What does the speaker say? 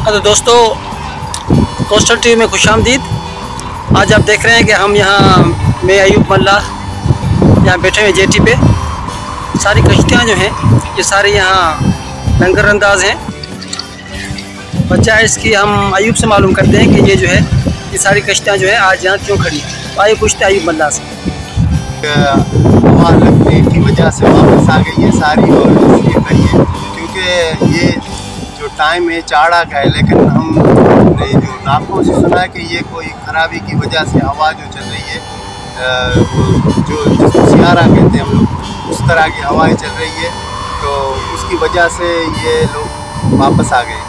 तो दोस्तों, coastal TV में खुशामदीद। आज आप देख रहे हैं कि हम यहाँ मैं अयूब मल्ला यहाँ बैठे हुए जेटी पे। सारी कश्तियाँ जो हैं ये सारी यहाँ लंगर अंदाज हैं। वजह इसकी हम अयूब से मालूम करते हैं कि ये जो है ये सारी कश्तियाँ जो है आज यहाँ क्यों खड़ी हैं। तो आइए पूछते हैं अयूब मल्ला से। हवा लगने की वजह से वापस आ गई है सारी, और इसलिए खड़ी है क्योंकि ये जो टाइम है चाड़ा का है, लेकिन हमने जो नाकों से सुना है कि ये कोई खराबी की वजह से हवा जो चल रही है, जो जिसको सियारा कहते हैं हम लोग, उस तरह की हवाएं चल रही है, तो उसकी वजह से ये लोग वापस आ गए।